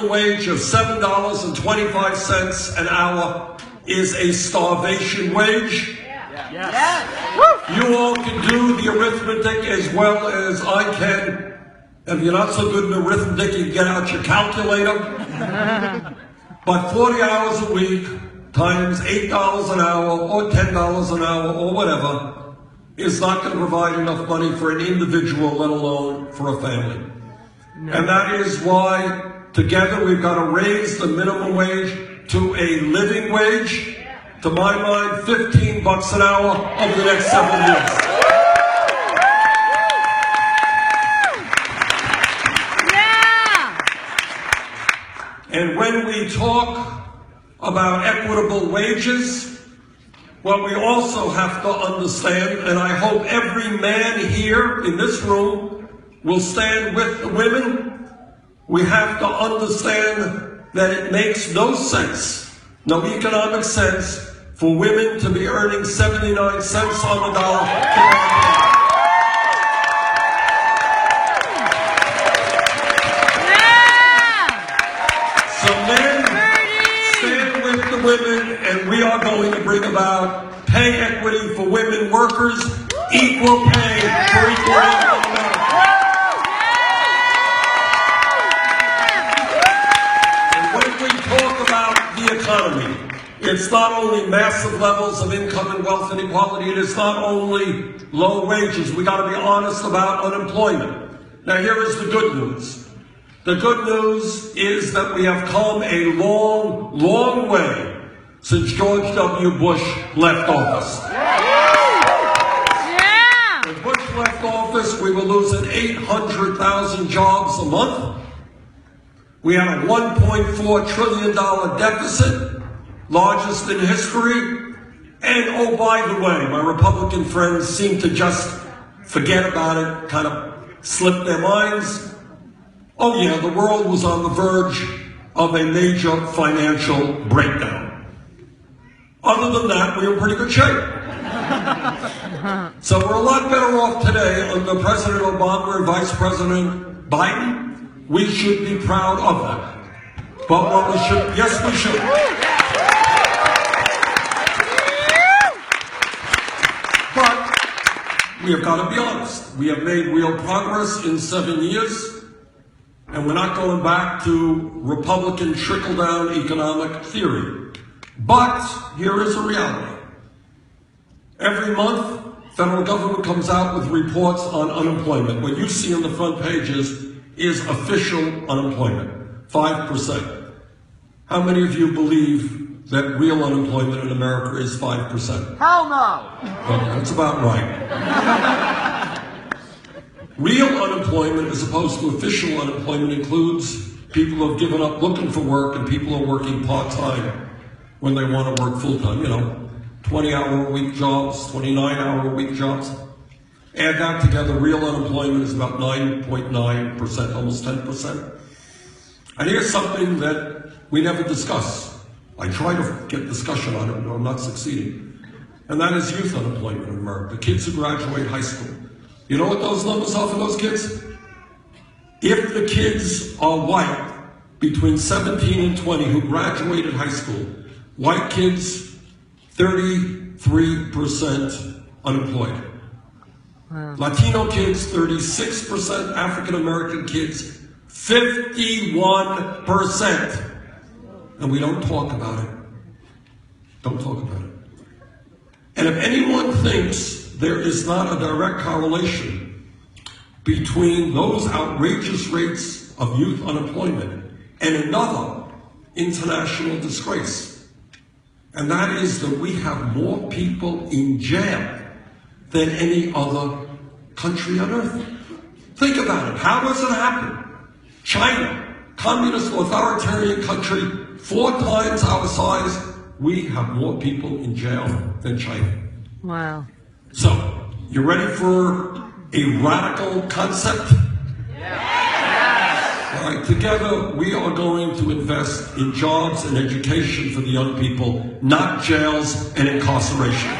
wage of $7.25 an hour is a starvation wage. Yes. You all can do the arithmetic as well as I can. If you're not so good in arithmetic, you can get out your calculator. But 40 hours a week times $8 an hour or $10 an hour or whatever is not going to provide enough money for an individual, let alone for a family. No. And that is why together we've got to raise the minimum wage to a living wage. To my mind, $15 an hour over the next several years. Yeah. And when we talk about equitable wages, well, we also have to understand, and I hope every man here in this room will stand with the women, we have to understand that it makes no sense, no economic sense, for women to be earning 79 cents on the dollar. So men, stand with the women, and we are going to bring about pay equity for women workers, equal pay for equal work in America. And when we talk about the economy, it's not only massive levels of income and wealth inequality, and it's not only low wages. We got to be honest about unemployment. Now here is the good news. The good news is that we have come a long, long way since George W. Bush left office. Yeah. When Bush left office, we were losing 800,000 jobs a month. We had a $1.4 trillion deficit, largest in history. And oh, by the way, my Republican friends seem to just forget about it, kind of slip their minds. Oh yeah, the world was on the verge of a major financial breakdown. Other than that, we were in pretty good shape. So we're a lot better off today under President Obama and Vice President Biden. We should be proud of that. But what we should, yes, we should. But we have got to be honest. We have made real progress in 7 years. And we're not going back to Republican trickle-down economic theory. But here is a reality. Every month, federal government comes out with reports on unemployment. What you see on the front pages is official unemployment, 5%. How many of you believe that real unemployment in America is 5%? Hell no! Well, that's about right. Real unemployment, as opposed to official unemployment, includes people who have given up looking for work and people who are working part-time when they want to work full-time, 20-hour-a-week jobs, 29-hour-a-week jobs. Add that together, real unemployment is about 9.9%, almost 10%. And here's something that we never discuss. I try to get discussion on it, but I'm not succeeding. And that is youth unemployment in America, the kids who graduate high school. You know what those numbers are for those kids? If the kids are white, between 17 and 20, who graduated high school, white kids, 33% unemployed. Wow. Latino kids, 36%. African American kids, 51%. And we don't talk about it. Don't talk about it. And if anyone thinks there is not a direct correlation between those outrageous rates of youth unemployment and another international disgrace, and that is that we have more people in jail than any other country on earth. Think about it. How does it happen? China, communist authoritarian country, 4 times our size, we have more people in jail than China. Wow. So, you ready for a radical concept? Yes. All right, together we are going to invest in jobs and education for the young people, not jails and incarceration.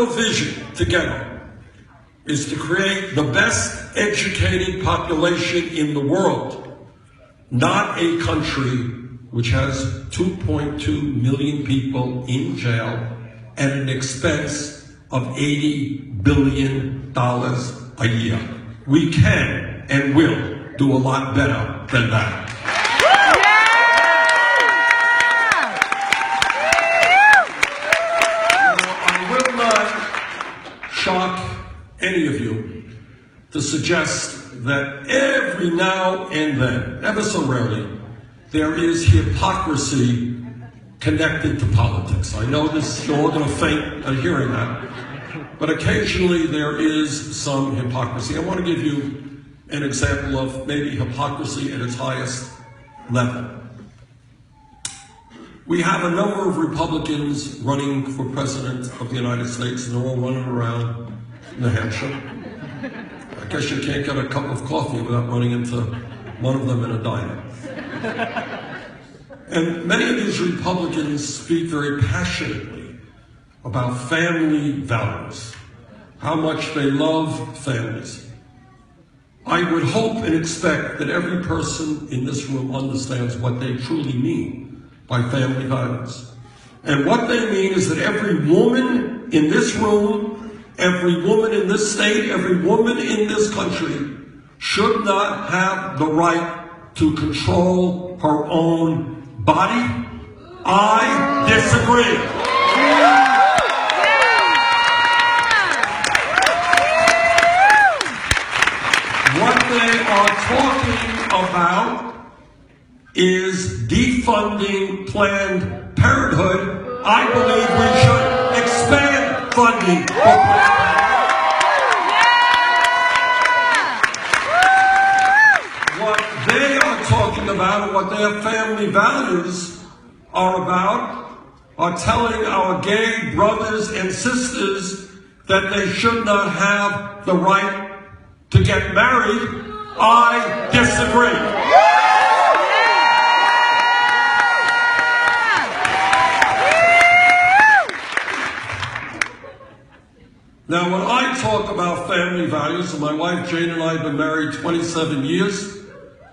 Our vision together is to create the best educated population in the world, not a country which has 2.2 million people in jail at an expense of $80 billion a year. We can and will do a lot better than that. Shock any of you to suggest that every now and then, ever so rarely, there is hypocrisy connected to politics. I know this, you're all going to faint at hearing that, but occasionally there is some hypocrisy. I want to give you an example of maybe hypocrisy at its highest level. We have a number of Republicans running for president of the United States, and they're all running around New Hampshire. I guess you can't get a cup of coffee without running into one of them in a diner. And many of these Republicans speak very passionately about family values, how much they love families. I would hope and expect that every person in this room understands what they truly mean by family values. And what they mean is that every woman in this room, every woman in this state, every woman in this country should not have the right to control her own body. I disagree. What they are talking about is defunding Planned Parenthood. I believe we should expand funding for Planned Parenthood. What they are talking about, and what their family values are about, are telling our gay brothers and sisters that they should not have the right to get married. I disagree. Now, when I talk about family values, and my wife Jane and I have been married 27 years,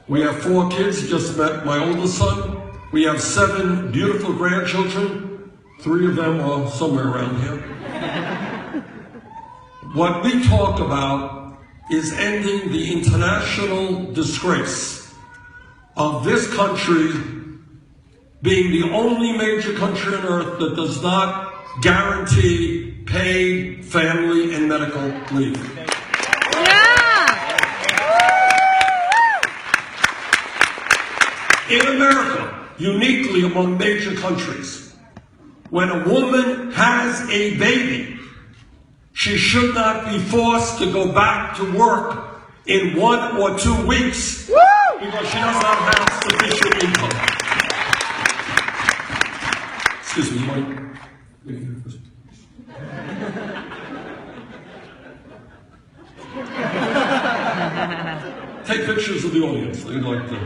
we have 4 kids, just met my oldest son. We have 7 beautiful grandchildren. 3 of them are somewhere around here. What we talk about is ending the international disgrace of this country being the only major country on earth that does not guarantee paid family and medical leave. In America, uniquely among major countries, when a woman has a baby, she should not be forced to go back to work in 1 or 2 weeks because she does not have sufficient income. Excuse me, Mike. Take pictures of the audience. They'd like to.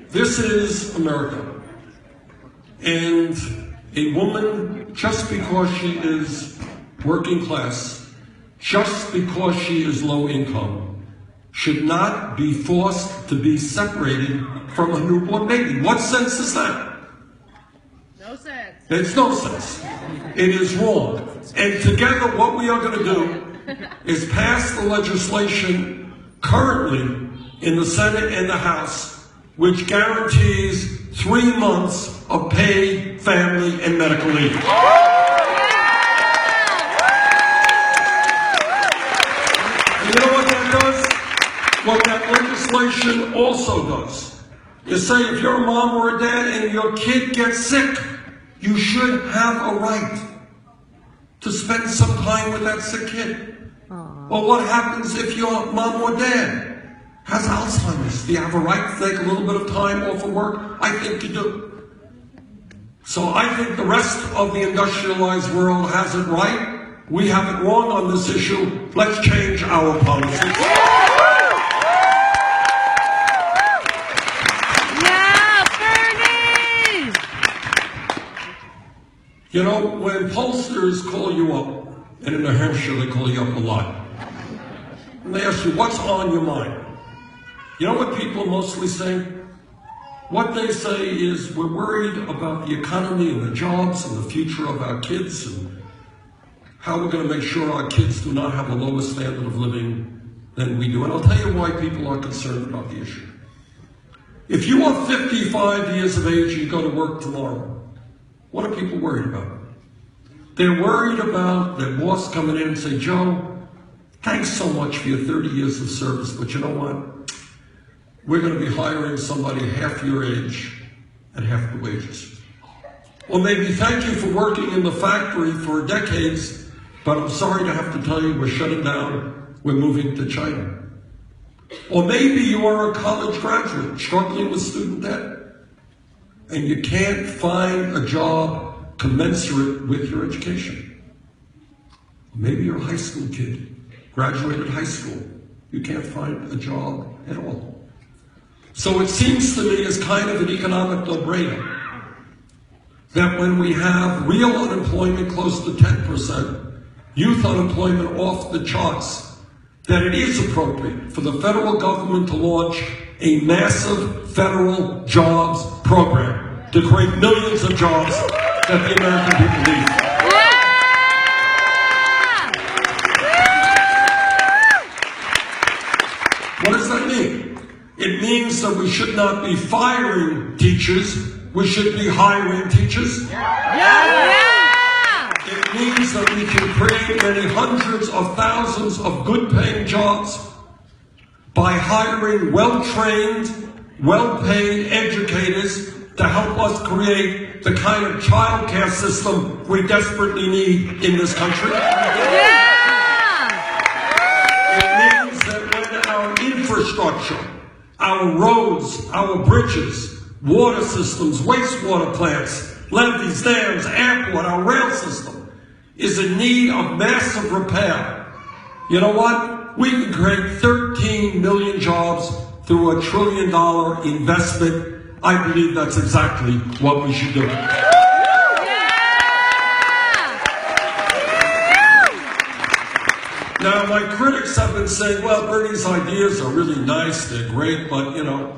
This is America. And a woman, just because she is working class, just because she is low income, should not be forced to be separated from a newborn baby. What sense is that? No sense. It's no sense. It is wrong. And together what we are going to do is pass the legislation currently in the Senate and the House, which guarantees 3 months of paid family and medical leave. And you know what that does? What that legislation also does is say if you're a mom or a dad and your kid gets sick, you should have a right to spend some time with that sick kid. Well, what happens if your mom or dad has Alzheimer's? Do you have a right to take a little bit of time off of work? I think you do. So I think the rest of the industrialized world has it right. We have it wrong on this issue. Let's change our policies. You know, when pollsters call you up, and in New Hampshire they call you up a lot, and they ask you, what's on your mind? You know what people mostly say? What they say is, we're worried about the economy and the jobs and the future of our kids and how we're going to make sure our kids do not have a lower standard of living than we do. And I'll tell you why people are concerned about the issue. If you are 55 years of age and you go to work tomorrow, what are people worried about? They're worried about their boss coming in and say, Joe, thanks so much for your 30 years of service, but you know what? We're going to be hiring somebody half your age and half the wages. Or maybe thank you for working in the factory for decades, but I'm sorry to have to tell you we're shutting down, we're moving to China. Or maybe you are a college graduate struggling with student debt and you can't find a job commensurate with your education. Maybe you're a high school kid, graduated high school, you can't find a job at all. So it seems to me as kind of an economic no-brainer that when we have real unemployment close to 10%, youth unemployment off the charts, that it is appropriate for the federal government to launch a massive federal jobs program to create millions of jobs that the American people need. What does that mean? It means that we should not be firing teachers, we should be hiring teachers. It means that we can create many hundreds of thousands of good-paying jobs by hiring well-trained, well-paid educators to help us create the kind of child care system we desperately need in this country. It means that when our infrastructure, our roads, our bridges, water systems, wastewater plants, levees, dams, airport, our rail system is in need of massive repair. You know what? We can create 13 million jobs through $1 trillion investment. I believe that's exactly what we should do. Now, my critics have been saying, well, Bernie's ideas are really nice, they're great, but, you know,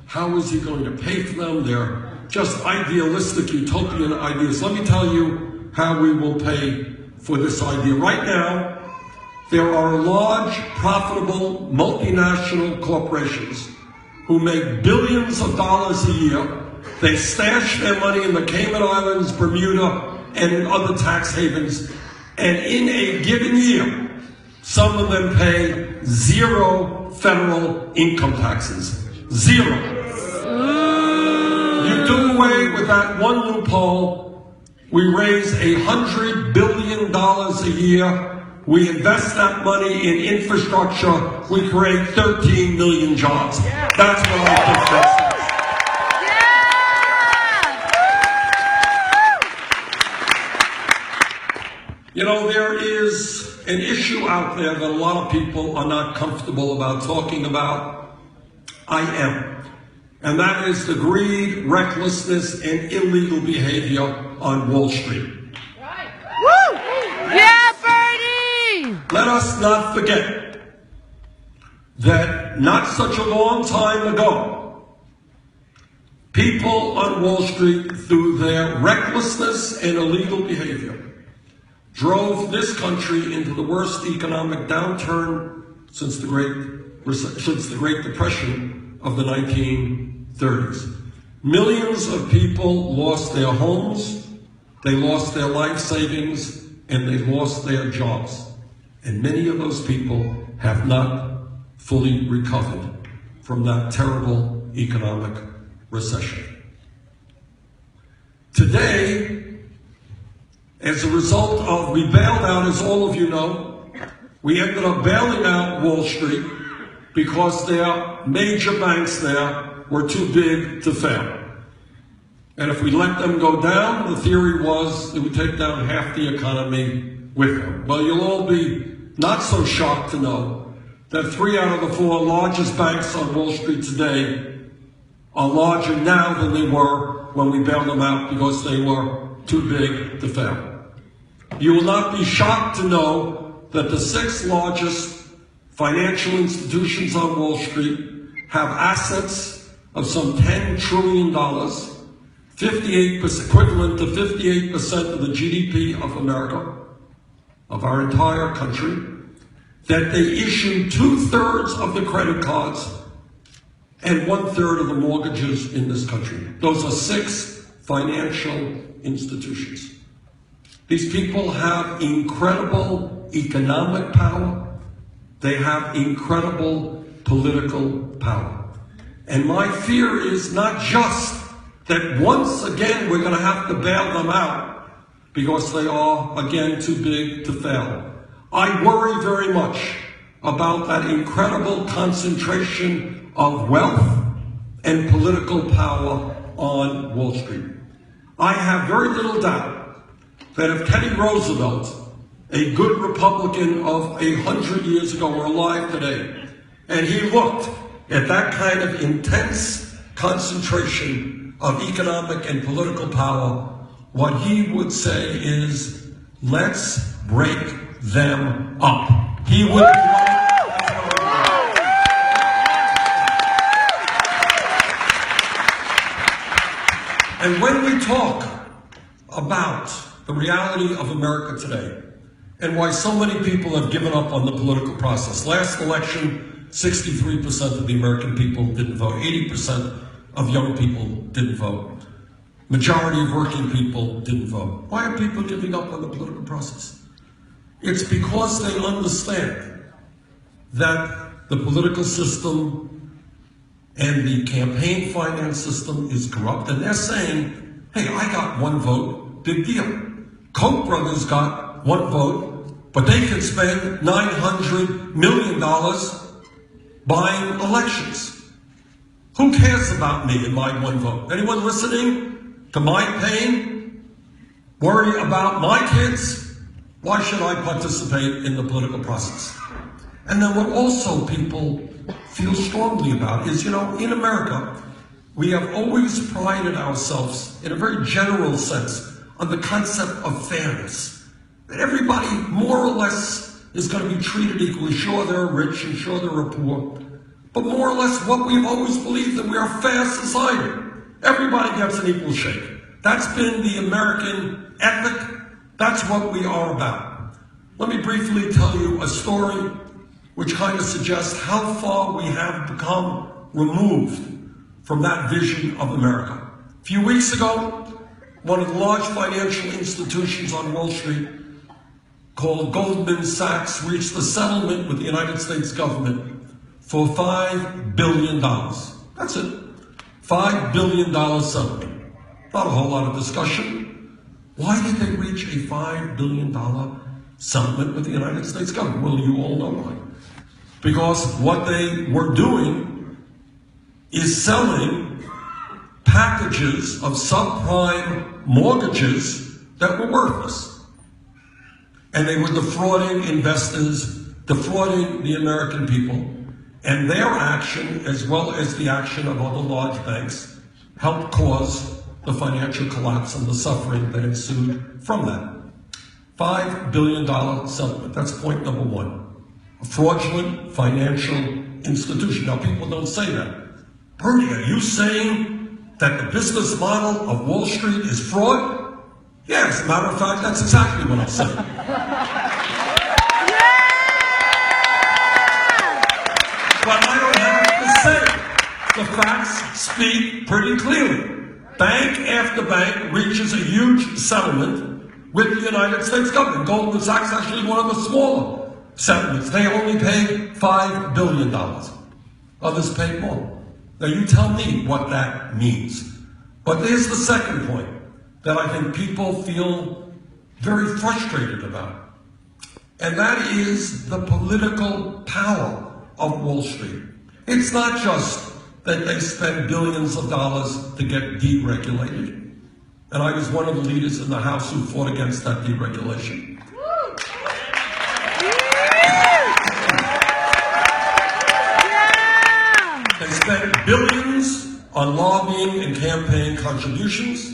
how is he going to pay for them? They're just idealistic, utopian ideas. Let me tell you how we will pay for this idea. Right now, there are large, profitable, multinational corporations who make billions of dollars a year. They stash their money in the Cayman Islands, Bermuda, and in other tax havens. And in a given year, some of them pay 0 federal income taxes. 0. You do away with that one loophole, we raise $100 billion a year, we invest that money in infrastructure, we create 13 million jobs. That's what I think this is. You know, there is an issue out there that a lot of people are not comfortable about talking about. I am. And that is the greed, recklessness, and illegal behavior on Wall Street. Right. Woo! Yeah, Bernie! Let us not forget that not such a long time ago, people on Wall Street, through their recklessness and illegal behavior, drove this country into the worst economic downturn since the Great Depression of the 1930s. Millions of people lost their homes, they lost their life savings, and they lost their jobs. And many of those people have not fully recovered from that terrible economic recession. Today, as a result of, we bailed out, as all of you know, we ended up bailing out Wall Street because their major banks there were too big to fail. And if we let them go down, the theory was it would take down half the economy with them. Well, you'll all be not so shocked to know that 3 out of the 4 largest banks on Wall Street today are larger now than they were when we bailed them out because they were too big to fail. You will not be shocked to know that the 6 largest financial institutions on Wall Street have assets of some $10 trillion, 58%, equivalent to 58% of the GDP of America, of our entire country, that they issue 2/3 of the credit cards and 1/3 of the mortgages in this country. Those are 6 financial institutions. These people have incredible economic power. They have incredible political power. And my fear is not just that once again we're going to have to bail them out because they are, again, too big to fail. I worry very much about that incredible concentration of wealth and political power on Wall Street. I have very little doubt that if Teddy Roosevelt, a good Republican of 100 years ago, were alive today, and he looked at that kind of intense concentration of economic and political power, what he would say is, let's break them up. He would. And when we talk about the reality of America today and why so many people have given up on the political process, last election, 63% of the American people didn't vote, 80% of young people didn't vote, majority of working people didn't vote. Why are people giving up on the political process? It's because they understand that the political system and the campaign finance system is corrupt, and they're saying, hey, I got 1 vote, big deal. Koch brothers got 1 vote, but they can spend $900 million buying elections. Who cares about me and my 1 vote? Anyone listening to my pain? Worry about my kids? Why should I participate in the political process? And then what also people feel strongly about is, in America, we have always prided ourselves, in a very general sense, on the concept of fairness. That everybody, more or less, is going to be treated equally. Sure, there are rich and sure there are poor. But more or less what we've always believed, that we are a fair society. Everybody gets an equal shake. That's been the American ethic. That's what we are about. Let me briefly tell you a story which kind of suggests how far we have become removed from that vision of America. A few weeks ago, one of the large financial institutions on Wall Street, called Goldman Sachs, reached a settlement with the United States government for $5 billion. That's it. $5 billion settlement. Not a whole lot of discussion. Why did they reach a $5 billion settlement with the United States government? Well, you all know why. Because what they were doing is selling packages of subprime mortgages that were worthless. And they were defrauding investors, defrauding the American people. And their action, as well as the action of other large banks, helped cause the financial collapse and the suffering that ensued from that. $5 billion settlement. That's point number 1. A fraudulent financial institution. Now, people don't say that. Bernie, are you saying that the business model of Wall Street is fraud? Yeah, as a matter of fact, that's exactly what I'm saying. But I don't have to say it. The facts speak pretty clearly. Bank after bank reaches a huge settlement with the United States government. Goldman Sachs actually one of the smaller settlements. They only paid $5 billion. Others paid more. Now you tell me what that means. But there's the second point that I think people feel very frustrated about. And that is the political power of Wall Street. It's not just that they spend billions of dollars to get deregulated. And I was one of the leaders in the House who fought against that deregulation. They spent billions on lobbying and campaign contributions.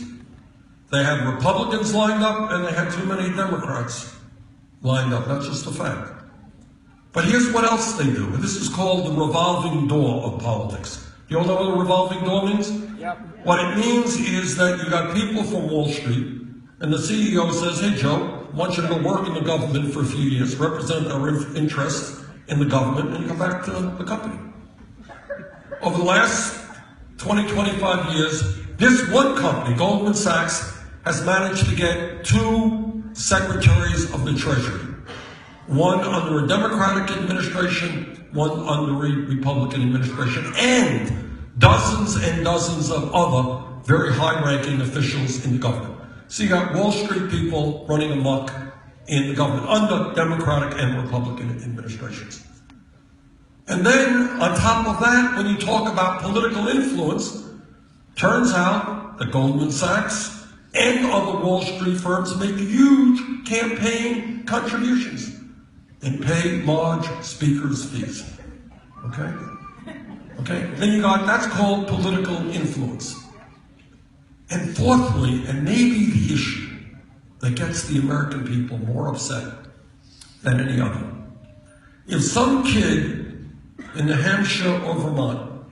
They had Republicans lined up and they had too many Democrats lined up. That's just a fact. But here's what else they do. This is called the revolving door of politics. You all know what a revolving door means? Yep. What it means is that you got people from Wall Street, and the CEO says, hey, Joe, I want you to go work in the government for a few years, represent our interests in the government, and come back to the company. Over the last 20, 25 years, this one company, Goldman Sachs, has managed to get 2 secretaries of the Treasury. One under a Democratic administration, one under a Republican administration, and dozens of other very high-ranking officials in the government. So you got Wall Street people running amok in the government under Democratic and Republican administrations. And then, on top of that, when you talk about political influence, turns out that Goldman Sachs and other Wall Street firms make huge campaign contributions and pay large speakers' fees. Okay? Okay? Then you got, that's called political influence. And fourthly, and maybe the issue that gets the American people more upset than any other, if some kid in New Hampshire or Vermont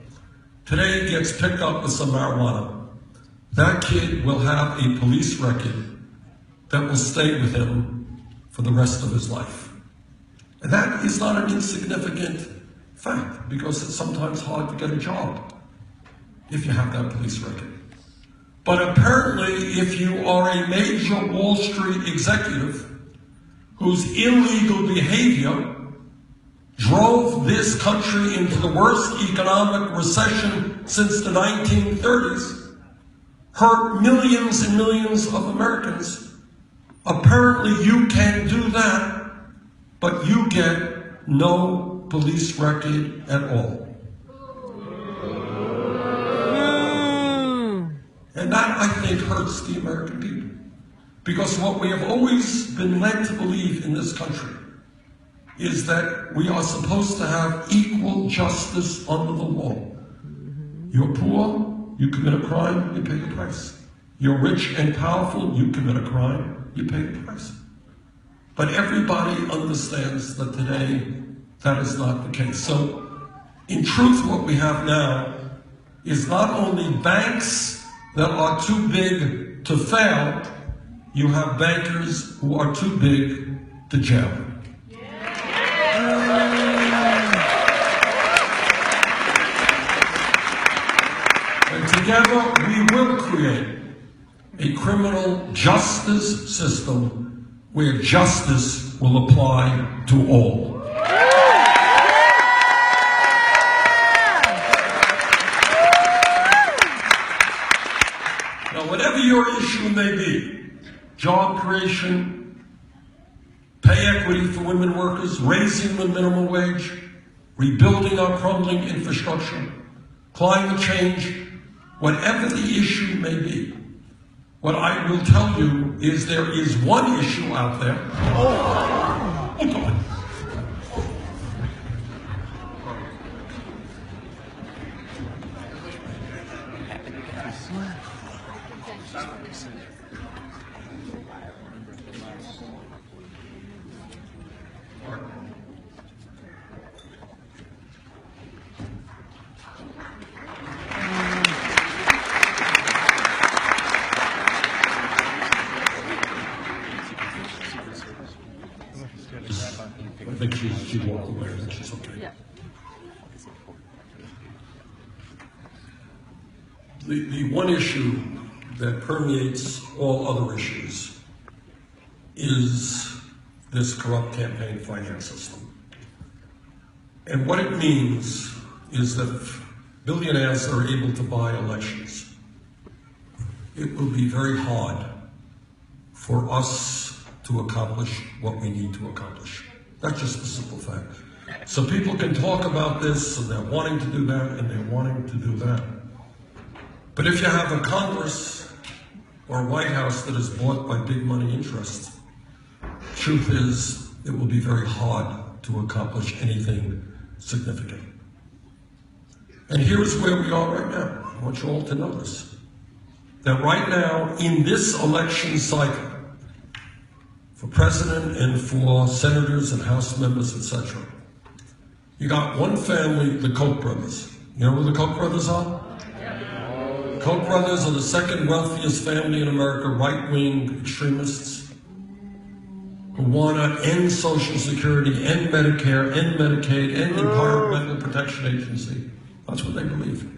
today gets picked up with some marijuana, that kid will have a police record that will stay with him for the rest of his life. And that is not an insignificant fact, because it's sometimes hard to get a job if you have that police record. But apparently, if you are a major Wall Street executive whose illegal behavior drove this country into the worst economic recession since the 1930s, hurt millions and millions of Americans, apparently you can do that, but you get no police record at all. And that, I think, hurts the American people. Because what we have always been led to believe in this country is that we are supposed to have equal justice under the law. You're poor, you commit a crime, you pay the price. You're rich and powerful, you commit a crime, you pay the price. But everybody understands that today that is not the case. So, in truth, what we have now is not only banks that are too big to fail, you have bankers who are too big to jail. And together we will create a criminal justice system where justice will apply to all. Now, whatever your issue may be, job creation, pay equity for women workers, raising the minimum wage, rebuilding our crumbling infrastructure, climate change, whatever the issue may be, what I will tell you is there is one issue out there. Oh, God. I think she walked away, I think she's okay. Yeah. The one issue that permeates all other issues is this corrupt campaign finance system. And what it means is that if billionaires are able to buy elections, it will be very hard for us to accomplish what we need to accomplish. That's just the simple fact. So people can talk about this, and they're wanting to do that, and they're wanting to do that. But if you have a Congress or a White House that is bought by big money interests, truth is, it will be very hard to accomplish anything significant. And here's where we are right now. I want you all to know this. that right now, in this election cycle, for president and for senators and House members, etc., you got one family, the Koch brothers. You know who the Koch brothers are? The Koch brothers are the second wealthiest family in America, right-wing extremists who want to end Social Security, end Medicare, end Medicaid, end the Environmental Protection Agency. That's what they believe.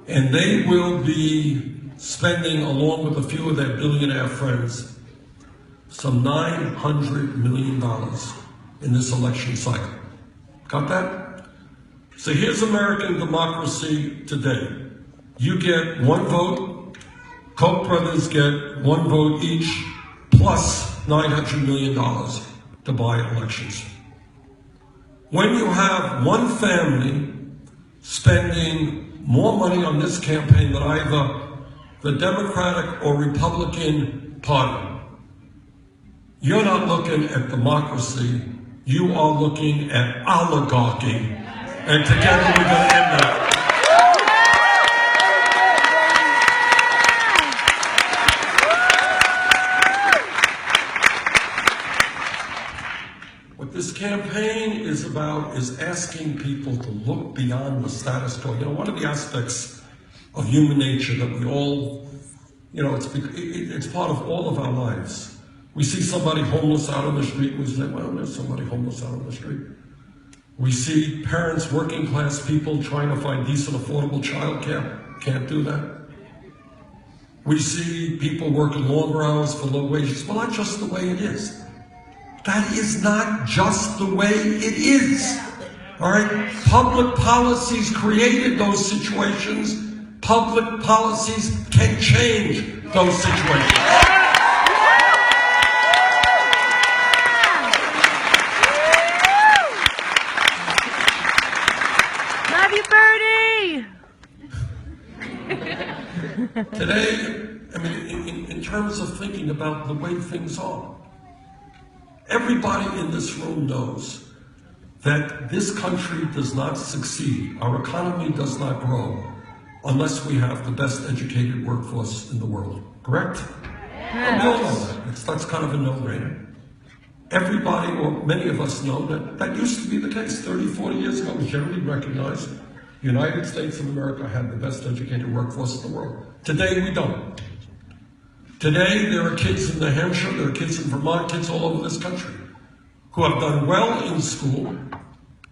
And they will be spending, along with a few of their billionaire friends, some $900 million in this election cycle. Got that? So here's American democracy today. You get one vote, Koch brothers get one vote each, plus $900 million to buy elections. When you have one family spending more money on this campaign than either the Democratic or Republican Party, you're not looking at democracy, you are looking at oligarchy. And together we're going to end that. What this campaign is about is asking people to look beyond the status quo. You know, one of the aspects of human nature that we all, you know, it's part of all of our lives. We see somebody homeless out on the street, we say, well, there's somebody homeless out on the street. We see parents, working class people trying to find decent, affordable childcare, can't do that. We see people working longer hours for low wages. Well, that's just the way it is. That is not just the way it is. All right? Public policies created those situations. Public policies can change those situations. Love you, Bernie! Today, I mean, in terms of thinking about the way things are, everybody in this room knows that this country does not succeed, our economy does not grow, unless we have the best educated workforce in the world. Correct? Yes. We all know that. That's kind of a no-brainer. Everybody, or many of us, know that that used to be the case 30, 40 years ago. It was generally recognized the United States of America had the best educated workforce in the world. Today, we don't. Today, there are kids in New Hampshire, there are kids in Vermont, kids all over this country who have done well in school,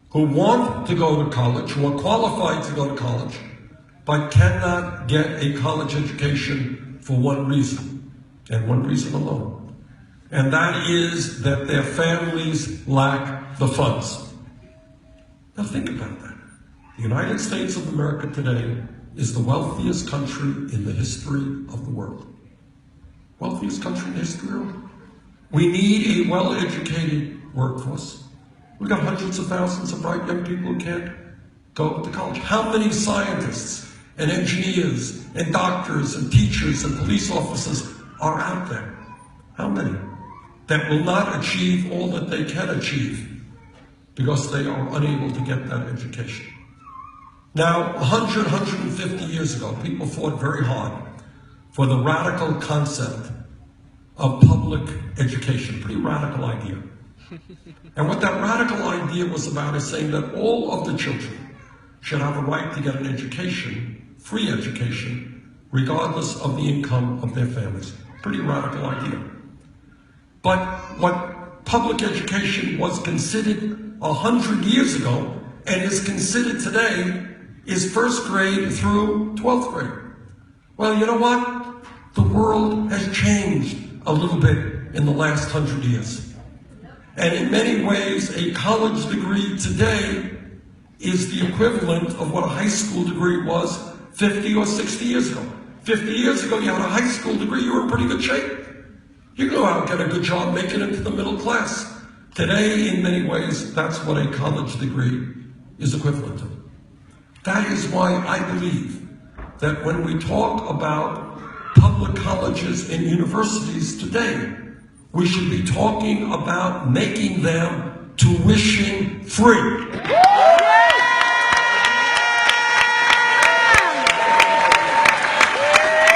who want to go to college, who are qualified to go to college, but cannot get a college education for one reason, and one reason alone. And that is that their families lack the funds. Now think about that. The United States of America today is the wealthiest country in the history of the world. Wealthiest country in the history of the world. We need a well-educated workforce. We've got hundreds of thousands of bright young people who can't go to college. How many scientists and engineers and doctors and teachers and police officers are out there? How many? That will not achieve all that they can achieve because they are unable to get that education. Now, 100, 150 years ago, people fought very hard for the radical concept of public education, pretty radical idea. And what that radical idea was about is saying that all of the children should have a right to get an education, free education, regardless of the income of their families. Pretty radical idea. But what public education was considered 100 years ago and is considered today is first grade through 12th grade. Well, you know what? The world has changed a little bit in the last 100 years. And in many ways, a college degree today is the equivalent of what a high school degree was 50 or 60 years ago. 50 years ago, you had a high school degree, you were in pretty good shape. You could go out and get a good job, make it into the middle class. Today, in many ways, that's what a college degree is equivalent to. That is why I believe that when we talk about public colleges and universities today, we should be talking about making them tuition free.